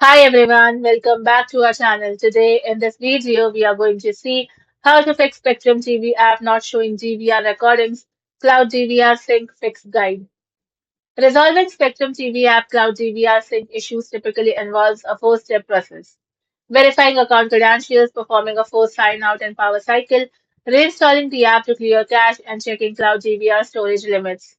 Hi everyone, welcome back to our channel. Today in this video, we are going to see how to fix Spectrum TV app not showing DVR recordings, Cloud DVR Sync Fix Guide. Resolving Spectrum TV app Cloud DVR Sync issues typically involves a four-step process. Verifying account credentials, performing a forced sign out and power cycle, reinstalling the app to clear cache, and checking Cloud DVR storage limits.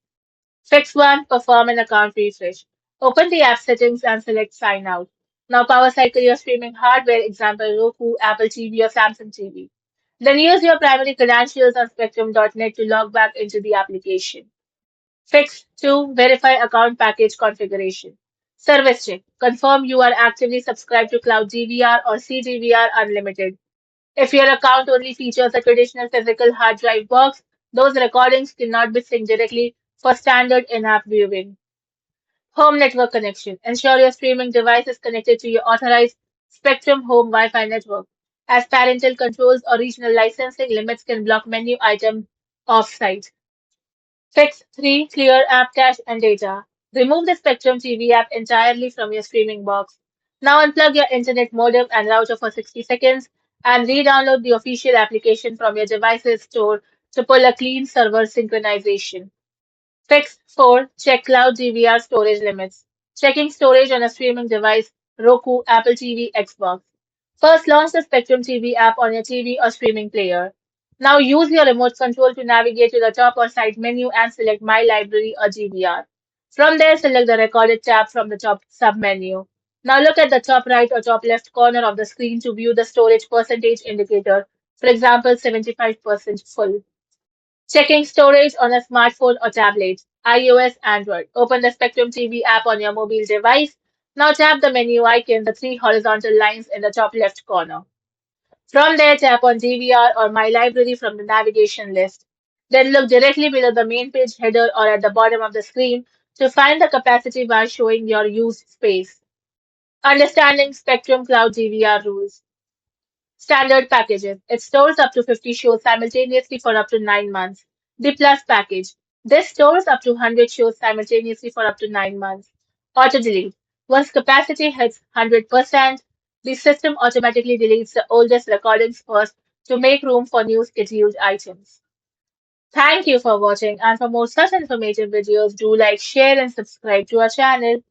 Fix 1. Perform an account refresh. Open the app settings and select Sign Out. Now power cycle your streaming hardware, example Roku, Apple TV or Samsung TV. Then use your primary credentials on Spectrum.net to log back into the application. Fix 2. Verify account package configuration. Service check. Confirm you are actively subscribed to Cloud DVR or CDVR Unlimited. If your account only features a traditional physical hard drive box, those recordings cannot be synced directly for standard in-app viewing. Home network connection. Ensure your streaming device is connected to your authorized Spectrum Home Wi-Fi network, as parental controls or regional licensing limits can block menu items off-site. Fix 3. Clear app cache and data. Remove the Spectrum TV app entirely from your streaming box. Now unplug your internet modem and router for 60 seconds and re-download the official application from your device's store to pull a clean server synchronization. Fix 4. Check Cloud DVR storage limits. Checking storage on a streaming device, Roku, Apple TV, Xbox. First, launch the Spectrum TV app on your TV or streaming player. Now use your remote control to navigate to the top or side menu and select My Library or DVR. From there, select the Recorded tab from the top submenu. Now look at the top right or top left corner of the screen to view the storage percentage indicator, for example, 75% full. Checking storage on a smartphone or tablet, iOS, Android. Open the Spectrum TV app on your mobile device. Now tap the menu icon, the three horizontal lines in the top left corner. From there, tap on DVR or My Library from the navigation list. Then look directly below the main page header or at the bottom of the screen to find the capacity bar showing your used space. Understanding Spectrum Cloud DVR rules. Standard packages. It stores up to 50 shows simultaneously for up to 9 months. The Plus package. This stores up to 100 shows simultaneously for up to 9 months. Auto delete. Once capacity hits 100%, the system automatically deletes the oldest recordings first to make room for new scheduled items. Thank you for watching, and for more such informative videos, do like, share, and subscribe to our channel.